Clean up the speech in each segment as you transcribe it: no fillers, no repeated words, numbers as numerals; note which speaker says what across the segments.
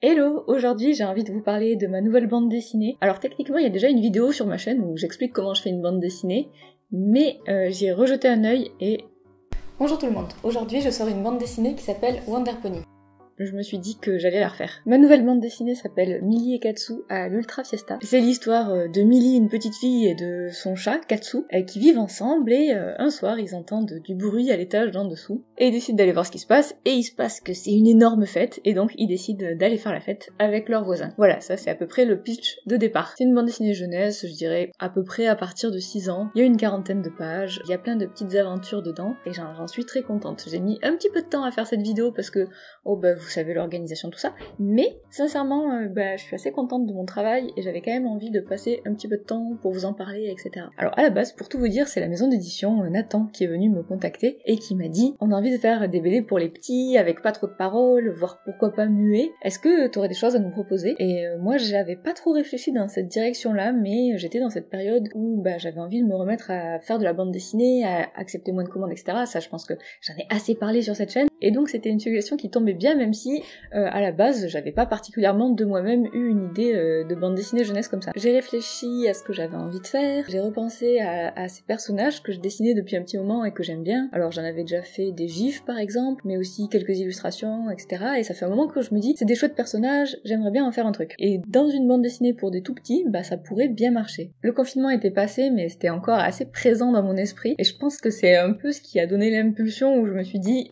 Speaker 1: Hello, aujourd'hui j'ai envie de vous parler de ma nouvelle bande dessinée. Alors techniquement il y a déjà une vidéo sur ma chaîne où j'explique comment je fais une bande dessinée, mais j'y ai rejeté un œil et... Bonjour tout le monde, aujourd'hui je sors une bande dessinée qui s'appelle Wonder Pony. Je me suis dit que j'allais la refaire. Ma nouvelle bande dessinée s'appelle Millie et Katsu à l'Ultra Fiesta. C'est l'histoire de Millie, une petite fille, et de son chat, Katsu, qui vivent ensemble et un soir ils entendent du bruit à l'étage d'en dessous et ils décident d'aller voir ce qui se passe et il se passe que c'est une énorme fête et donc ils décident d'aller faire la fête avec leurs voisins. Voilà, ça c'est à peu près le pitch de départ. C'est une bande dessinée jeunesse, je dirais à peu près à partir de 6 ans. Il y a une quarantaine de pages, il y a plein de petites aventures dedans et j'en suis très contente. J'ai mis un petit peu de temps à faire cette vidéo parce que, vous savez l'organisation, tout ça, mais sincèrement, je suis assez contente de mon travail et j'avais quand même envie de passer un petit peu de temps pour vous en parler, etc. Alors à la base, pour tout vous dire, c'est la maison d'édition Nathan qui est venu me contacter et qui m'a dit « On a envie de faire des BD pour les petits, avec pas trop de paroles, voire pourquoi pas muets. Est-ce que t'aurais des choses à nous proposer ?» Et moi, j'avais pas trop réfléchi dans cette direction-là, mais j'étais dans cette période où j'avais envie de me remettre à faire de la bande dessinée, à accepter moins de commandes, etc. Ça, je pense que j'en ai assez parlé sur cette chaîne. Et donc c'était une suggestion qui tombait bien, même si à la base j'avais pas particulièrement de moi-même eu une idée de bande dessinée jeunesse comme ça. J'ai réfléchi à ce que j'avais envie de faire, j'ai repensé à ces personnages que je dessinais depuis un petit moment et que j'aime bien. Alors j'en avais déjà fait des gifs par exemple, mais aussi quelques illustrations, etc. Et ça fait un moment que je me dis c'est des chouettes personnages, j'aimerais bien en faire un truc. Et dans une bande dessinée pour des tout petits, ça pourrait bien marcher. Le confinement était passé, mais c'était encore assez présent dans mon esprit, et je pense que c'est un peu ce qui a donné l'impulsion où je me suis dit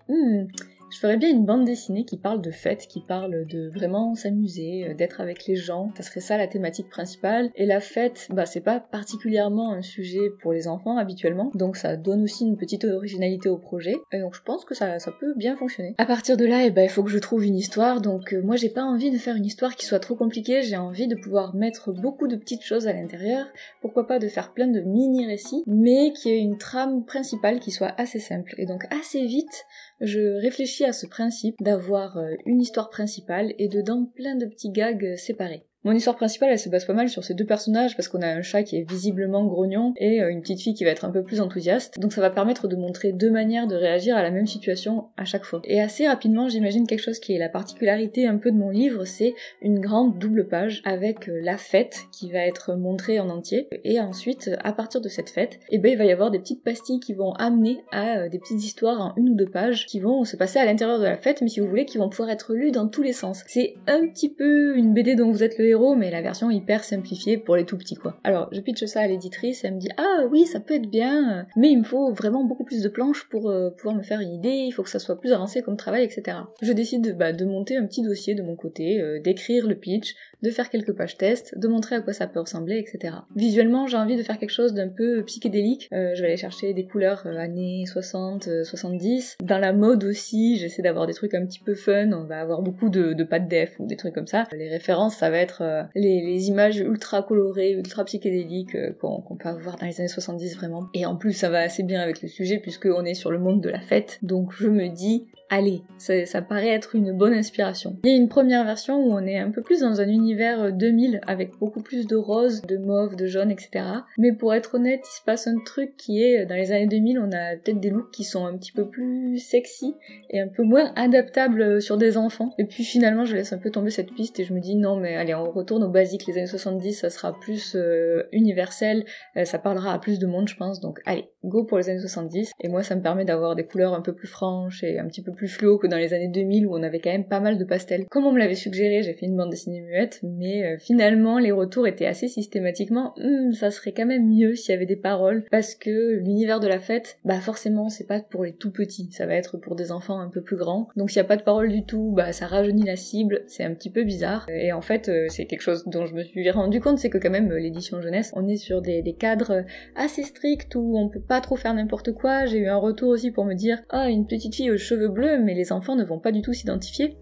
Speaker 1: je ferais bien une bande dessinée qui parle de fête, qui parle de vraiment s'amuser, d'être avec les gens. Ça serait ça la thématique principale. Et la fête, c'est pas particulièrement un sujet pour les enfants habituellement, donc ça donne aussi une petite originalité au projet. Et donc je pense que ça peut bien fonctionner. À partir de là, il faut que je trouve une histoire. Donc moi j'ai pas envie de faire une histoire qui soit trop compliquée. J'ai envie de pouvoir mettre beaucoup de petites choses à l'intérieur. Pourquoi pas de faire plein de mini-récits, mais qui ait une trame principale qui soit assez simple. Et donc assez vite, je réfléchis à ce principe d'avoir une histoire principale et dedans plein de petits gags séparés. Mon histoire principale, elle se base pas mal sur ces deux personnages parce qu'on a un chat qui est visiblement grognon et une petite fille qui va être un peu plus enthousiaste. Donc ça va permettre de montrer deux manières de réagir à la même situation à chaque fois. Et assez rapidement, j'imagine quelque chose qui est la particularité un peu de mon livre, c'est une grande double page avec la fête qui va être montrée en entier. Et ensuite, à partir de cette fête, il va y avoir des petites pastilles qui vont amener à des petites histoires en 1 ou 2 pages qui vont se passer à l'intérieur de la fête, mais si vous voulez, qui vont pouvoir être lues dans tous les sens. C'est un petit peu une BD dont vous êtes le héros, mais la version hyper simplifiée pour les tout petits quoi. Alors je pitche ça à l'éditrice, elle me dit ah oui ça peut être bien, mais il me faut vraiment beaucoup plus de planches pour pouvoir me faire une idée, il faut que ça soit plus avancé comme travail, etc. Je décide de monter un petit dossier de mon côté, d'écrire le pitch, de faire quelques pages test, de montrer à quoi ça peut ressembler, etc. Visuellement, j'ai envie de faire quelque chose d'un peu psychédélique. Je vais aller chercher des couleurs années 60, 70. Dans la mode aussi, j'essaie d'avoir des trucs un petit peu fun. On va avoir beaucoup de pattes def ou des trucs comme ça. Les références, ça va être les images ultra colorées, ultra psychédéliques qu'on peut avoir dans les années 70 vraiment. Et en plus, ça va assez bien avec le sujet puisqu'on est sur le monde de la fête. Donc je me dis... Allez, ça paraît être une bonne inspiration. Il y a une première version où on est un peu plus dans un univers 2000 avec beaucoup plus de rose, de mauve, de jaune, etc. Mais pour être honnête, il se passe un truc qui est, dans les années 2000, on a peut-être des looks qui sont un petit peu plus sexy et un peu moins adaptables sur des enfants. Et puis finalement, je laisse un peu tomber cette piste et je me dis non mais allez, on retourne aux basiques. Les années 70, ça sera plus universel, ça parlera à plus de monde je pense. Donc allez, go pour les années 70. Et moi, ça me permet d'avoir des couleurs un peu plus franches et un petit peu plus fluo que dans les années 2000 où on avait quand même pas mal de pastels. Comme on me l'avait suggéré, j'ai fait une bande dessinée muette, mais finalement les retours étaient assez systématiquement ça serait quand même mieux s'il y avait des paroles, parce que l'univers de la fête, forcément c'est pas pour les tout petits, ça va être pour des enfants un peu plus grands, donc s'il y a pas de paroles du tout, ça rajeunit la cible, c'est un petit peu bizarre, et en fait c'est quelque chose dont je me suis rendu compte, c'est que quand même l'édition jeunesse, on est sur des cadres assez stricts où on peut pas trop faire n'importe quoi. J'ai eu un retour aussi pour me dire une petite fille aux cheveux bleus, mais les enfants ne vont pas du tout s'identifier.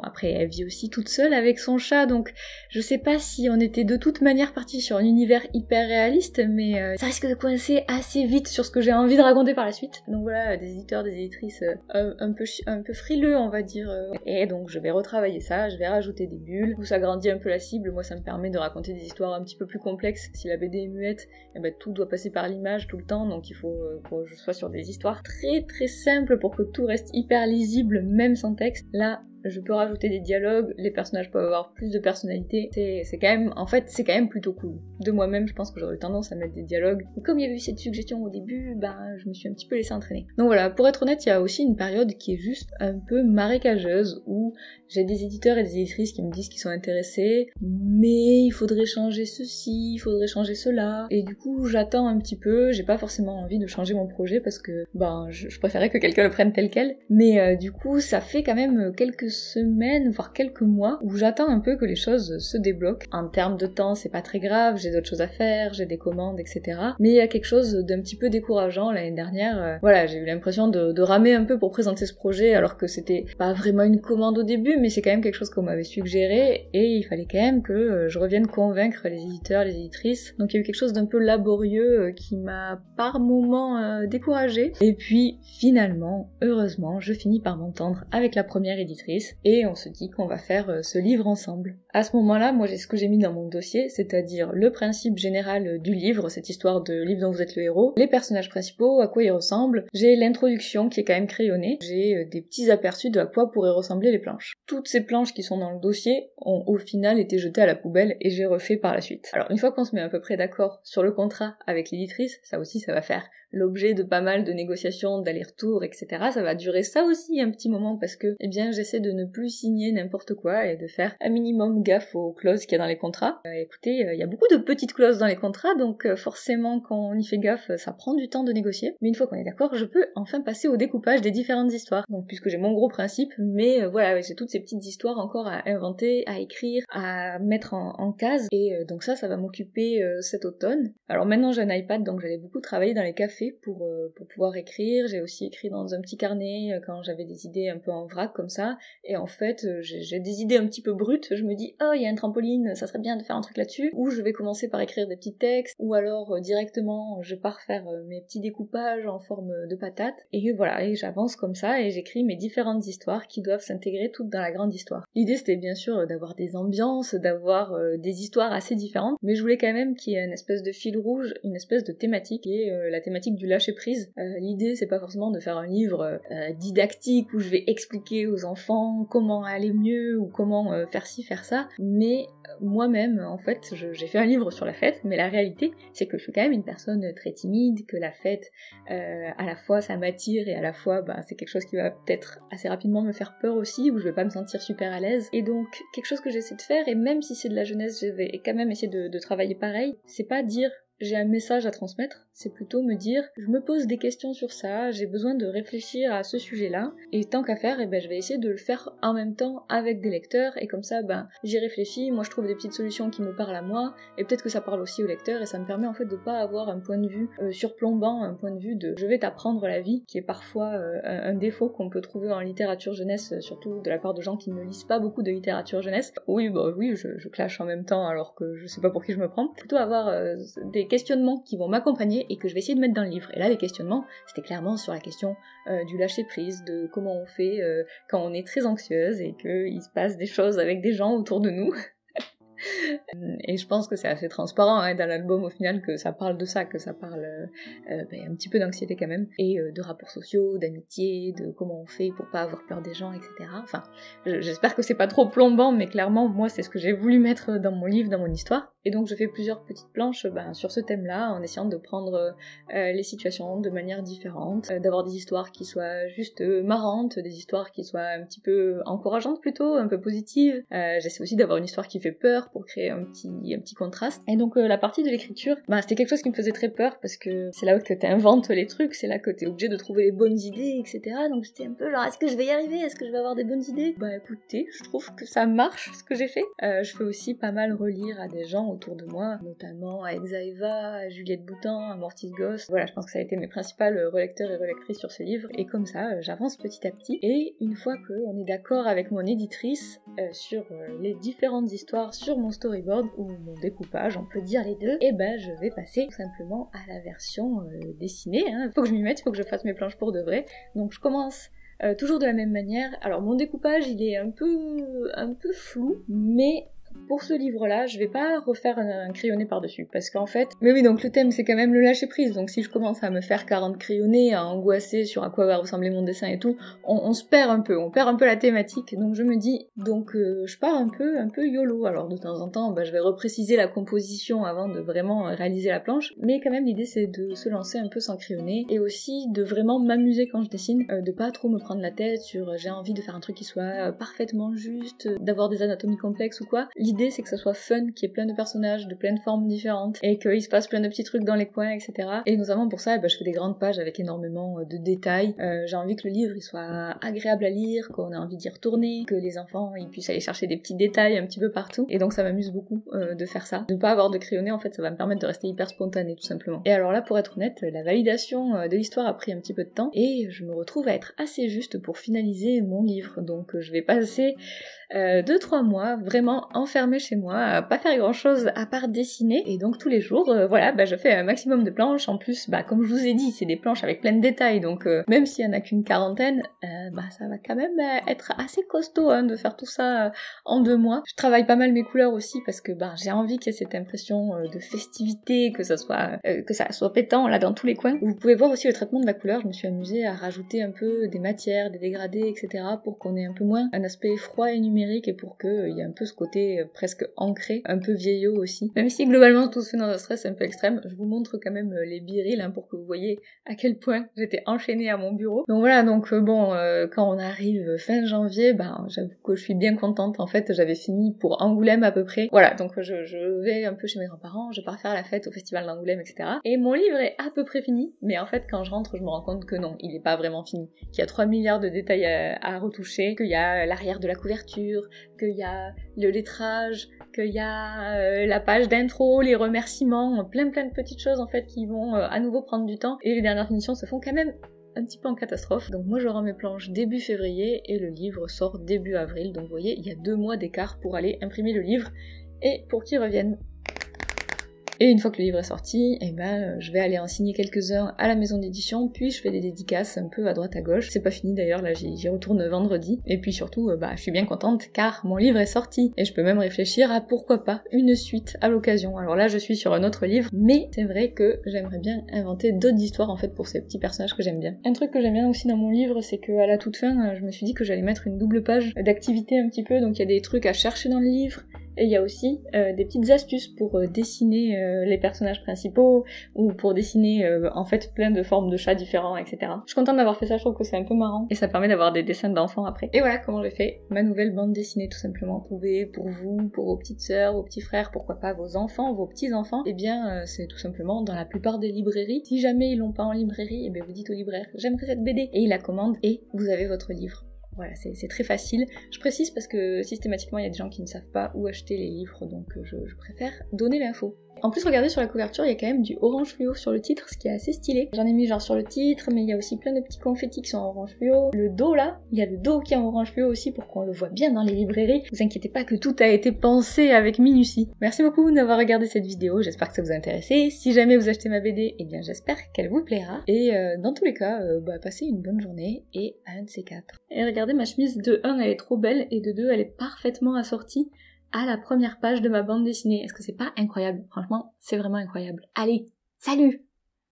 Speaker 1: Après elle vit aussi toute seule avec son chat, donc je sais pas si on était de toute manière parti sur un univers hyper réaliste, mais ça risque de coincer assez vite sur ce que j'ai envie de raconter par la suite. Donc voilà, des éditeurs, des éditrices un peu frileux on va dire, et donc je vais retravailler ça, je vais rajouter des bulles, où ça grandit un peu la cible, moi ça me permet de raconter des histoires un petit peu plus complexes. Si la BD est muette, tout doit passer par l'image tout le temps, donc il faut que je sois sur des histoires très très simples pour que tout reste hyper lisible même sans texte. Là je peux rajouter des dialogues, les personnages peuvent avoir plus de personnalité, c'est quand même, en fait, c'est quand même plutôt cool. De moi-même, je pense que j'aurais eu tendance à mettre des dialogues. Et comme il y avait eu cette suggestion au début, je me suis un petit peu laissée entraîner. Donc voilà, pour être honnête, il y a aussi une période qui est juste un peu marécageuse, où j'ai des éditeurs et des éditrices qui me disent qu'ils sont intéressés, mais il faudrait changer ceci, il faudrait changer cela, et du coup j'attends un petit peu, j'ai pas forcément envie de changer mon projet parce que je préférais que quelqu'un le prenne tel quel, mais du coup ça fait quand même quelques semaines, voire quelques mois, où j'attends un peu que les choses se débloquent. En termes de temps, c'est pas très grave, j'ai d'autres choses à faire, j'ai des commandes, etc. Mais il y a quelque chose d'un petit peu décourageant l'année dernière. Voilà, j'ai eu l'impression de ramer un peu pour présenter ce projet, alors que c'était pas vraiment une commande au début, mais c'est quand même quelque chose qu'on m'avait suggéré, et il fallait quand même que je revienne convaincre les éditeurs, les éditrices. Donc il y a eu quelque chose d'un peu laborieux qui m'a par moments découragée. Et puis finalement, heureusement, je finis par m'entendre avec la première éditrice, et on se dit qu'on va faire ce livre ensemble. À ce moment-là, moi j'ai ce que j'ai mis dans mon dossier, c'est-à-dire le principe général du livre, cette histoire de livre dont vous êtes le héros, les personnages principaux, à quoi ils ressemblent, j'ai l'introduction qui est quand même crayonnée, j'ai des petits aperçus de à quoi pourraient ressembler les planches. Toutes ces planches qui sont dans le dossier ont au final été jetées à la poubelle et j'ai refait par la suite. Alors une fois qu'on se met à peu près d'accord sur le contrat avec l'éditrice, ça aussi ça va faire l'objet de pas mal de négociations, d'allers-retours, etc. Ça va durer ça aussi un petit moment parce que, j'essaie de ne plus signer n'importe quoi et de faire un minimum gaffe aux clauses qu'il y a dans les contrats. Écoutez, il y a beaucoup de petites clauses dans les contrats, donc forcément quand on y fait gaffe, ça prend du temps de négocier. Mais une fois qu'on est d'accord, je peux enfin passer au découpage des différentes histoires. Donc puisque j'ai mon gros principe, mais voilà, j'ai toutes ces petites histoires encore à inventer, à écrire, à mettre en cases, et donc ça va m'occuper cet automne. Alors maintenant j'ai un iPad, donc j'allais beaucoup travailler dans les cafés pour pouvoir écrire. J'ai aussi écrit dans un petit carnet quand j'avais des idées un peu en vrac comme ça, et en fait j'ai des idées un petit peu brutes, je me dis oh il y a un trampoline, ça serait bien de faire un truc là-dessus, ou je vais commencer par écrire des petits textes, ou alors directement je pars faire mes petits découpages en forme de patates, et voilà, et j'avance comme ça et j'écris mes différentes histoires qui doivent s'intégrer toutes dans la grande histoire. L'idée c'était bien sûr d'avoir des ambiances, d'avoir des histoires assez différentes, mais je voulais quand même qu'il y ait une espèce de fil rouge, une espèce de thématique, et la thématique du lâcher prise. L'idée c'est pas forcément de faire un livre didactique où je vais expliquer aux enfants comment aller mieux ou comment faire ci, faire ça, mais moi-même en fait j'ai fait un livre sur la fête, mais la réalité c'est que je suis quand même une personne très timide, que la fête à la fois ça m'attire et à la fois c'est quelque chose qui va peut-être assez rapidement me faire peur aussi, où je vais pas me sentir super à l'aise, et donc quelque chose que j'essaie de faire, et même si c'est de la jeunesse je vais quand même essayer de travailler pareil, c'est pas dire j'ai un message à transmettre, c'est plutôt me dire je me pose des questions sur ça, j'ai besoin de réfléchir à ce sujet-là, et tant qu'à faire, je vais essayer de le faire en même temps avec des lecteurs, et comme ça j'y réfléchis, moi je trouve des petites solutions qui me parlent à moi, et peut-être que ça parle aussi aux lecteurs, et ça me permet en fait de pas avoir un point de vue surplombant, un point de vue de je vais t'apprendre la vie, qui est parfois un défaut qu'on peut trouver en littérature jeunesse, surtout de la part de gens qui ne lisent pas beaucoup de littérature jeunesse. Oui, je clash en même temps alors que je sais pas pour qui je me prends, plutôt avoir des questionnements qui vont m'accompagner et que je vais essayer de mettre dans le livre. Et là, les questionnements, c'était clairement sur la question du lâcher-prise, de comment on fait quand on est très anxieuse et qu'il se passe des choses avec des gens autour de nous. Et je pense que c'est assez transparent dans l'album au final, que ça parle de ça, que ça parle un petit peu d'anxiété quand même, et de rapports sociaux, d'amitié, de comment on fait pour pas avoir peur des gens, etc. Enfin, j'espère que c'est pas trop plombant, mais clairement, moi c'est ce que j'ai voulu mettre dans mon livre, dans mon histoire. Et donc je fais plusieurs petites planches sur ce thème-là, en essayant de prendre les situations de manière différente, d'avoir des histoires qui soient juste marrantes, des histoires qui soient un petit peu encourageantes plutôt, un peu positives. J'essaie aussi d'avoir une histoire qui fait peur pour créer un petit contraste. Et donc la partie de l'écriture, c'était quelque chose qui me faisait très peur, parce que c'est là que t'inventes les trucs, c'est là que t'es obligé de trouver les bonnes idées, etc. Donc j'étais un peu genre, est-ce que je vais y arriver? Est-ce que je vais avoir des bonnes idées? Écoutez, je trouve que ça marche ce que j'ai fait. Je fais aussi pas mal relire à des gens autour de moi, notamment à Exaeva, à Juliette Boutin, à Mortis Ghost. Voilà, je pense que ça a été mes principales relecteurs et relectrices sur ce livre, et comme ça j'avance petit à petit, et une fois qu'on est d'accord avec mon éditrice sur les différentes histoires sur mon storyboard ou mon découpage, on peut dire les deux, et je vais passer tout simplement à la version dessinée. Faut que je m'y mette, faut que je fasse mes planches pour de vrai. Donc je commence toujours de la même manière. Alors mon découpage il est un peu flou, mais Pour ce livre-là, je vais pas refaire un crayonné par-dessus, parce qu'en fait... Mais oui, donc le thème c'est quand même le lâcher prise, donc si je commence à me faire 40 crayonnés, à angoisser sur à quoi va ressembler mon dessin et tout, on se perd un peu, on perd un peu la thématique, donc je me dis, je pars un peu YOLO, alors de temps en temps, je vais repréciser la composition avant de vraiment réaliser la planche, mais quand même l'idée c'est de se lancer un peu sans crayonner, et aussi de vraiment m'amuser quand je dessine, de pas trop me prendre la tête sur j'ai envie de faire un truc qui soit parfaitement juste, d'avoir des anatomies complexes ou quoi. L'idée c'est que ça soit fun, qu'il y ait plein de personnages de plein de formes différentes, et qu'il se passe plein de petits trucs dans les coins, etc. Et notamment pour ça, je fais des grandes pages avec énormément de détails. J'ai envie que le livre il soit agréable à lire, qu'on ait envie d'y retourner, que les enfants ils puissent aller chercher des petits détails un petit peu partout. Et donc ça m'amuse beaucoup de faire ça. De ne pas avoir de crayonné, en fait, ça va me permettre de rester hyper spontané tout simplement. Et alors là, pour être honnête, la validation de l'histoire a pris un petit peu de temps, et je me retrouve à être assez juste pour finaliser mon livre. Donc je vais passer 2-3 mois vraiment enfermée chez moi, à pas faire grand chose à part dessiner, et donc tous les jours, je fais un maximum de planches. En plus, comme je vous ai dit, c'est des planches avec plein de détails, donc même s'il y en a qu'une quarantaine, ça va quand même être assez costaud de faire tout ça en 2 mois. Je travaille pas mal mes couleurs aussi, parce que j'ai envie qu'il y ait cette impression de festivité, que ça soit pétant là dans tous les coins. Vous pouvez voir aussi le traitement de la couleur, je me suis amusée à rajouter un peu des matières, des dégradés, etc. pour qu'on ait un peu moins un aspect froid et numérique, et pour qu'il y ait un peu ce côté presque ancré, un peu vieillot aussi. Même si globalement tout se fait dans un stress un peu extrême, je vous montre quand même les birils pour que vous voyez à quel point j'étais enchaînée à mon bureau. Donc voilà, quand on arrive fin janvier, j'avoue que je suis bien contente. En fait, j'avais fini pour Angoulême à peu près. Voilà, donc je vais un peu chez mes grands-parents, je pars faire la fête au festival d'Angoulême, etc. Et mon livre est à peu près fini, mais en fait quand je rentre, je me rends compte que non, il est pas vraiment fini. Qu'il y a 3 milliards de détails à retoucher, qu'il y a l'arrière de la couverture, qu'il y a le lettrage, qu'il y a la page d'intro, les remerciements, plein de petites choses en fait qui vont à nouveau prendre du temps, et les dernières finitions se font quand même un petit peu en catastrophe. Donc moi je rends mes planches début février et le livre sort début avril, donc vous voyez il y a 2 mois d'écart pour aller imprimer le livre et pour qu'il revienne. Et une fois que le livre est sorti, je vais aller en signer quelques-uns à la maison d'édition, puis je fais des dédicaces un peu à droite à gauche. C'est pas fini d'ailleurs, là j'y retourne vendredi. Et puis surtout, je suis bien contente car mon livre est sorti. Et je peux même réfléchir à pourquoi pas une suite à l'occasion. Alors là je suis sur un autre livre, mais c'est vrai que j'aimerais bien inventer d'autres histoires en fait pour ces petits personnages que j'aime bien. Un truc que j'aime bien aussi dans mon livre, c'est qu'à la toute fin, je me suis dit que j'allais mettre une double page d'activité un petit peu, donc il y a des trucs à chercher dans le livre, et il y a aussi des petites astuces pour dessiner les personnages principaux, ou pour dessiner en fait plein de formes de chats différents, etc. Je suis contente d'avoir fait ça, je trouve que c'est un peu marrant, et ça permet d'avoir des dessins d'enfants après. Et voilà comment j'ai fait ma nouvelle bande dessinée tout simplement. Vous pouvez, pour vous, pour vos petites sœurs, vos petits frères, pourquoi pas vos enfants, vos petits-enfants, c'est tout simplement dans la plupart des librairies. Si jamais ils l'ont pas en librairie, vous dites au libraire « j'aimerais cette BD » et il la commande et vous avez votre livre. Voilà, c'est très facile. Je précise parce que systématiquement il y a des gens qui ne savent pas où acheter les livres, donc je préfère donner l'info. En plus, regardez sur la couverture, il y a quand même du orange fluo sur le titre, ce qui est assez stylé. J'en ai mis genre sur le titre, mais il y a aussi plein de petits confettis qui sont en orange fluo. Le dos là, il y a le dos qui est en orange fluo aussi pour qu'on le voit bien dans les librairies. Vous inquiétez pas que tout a été pensé avec minutie. Merci beaucoup d'avoir regardé cette vidéo, j'espère que ça vous a intéressé. Si jamais vous achetez ma BD, j'espère qu'elle vous plaira. Et dans tous les cas, passez une bonne journée et à un de ces 4. Et regardez, ma chemise de 1 elle est trop belle, et de 2 elle est parfaitement assortie à la première page de ma bande dessinée. Est-ce que c'est pas incroyable? Franchement, c'est vraiment incroyable. Allez, salut!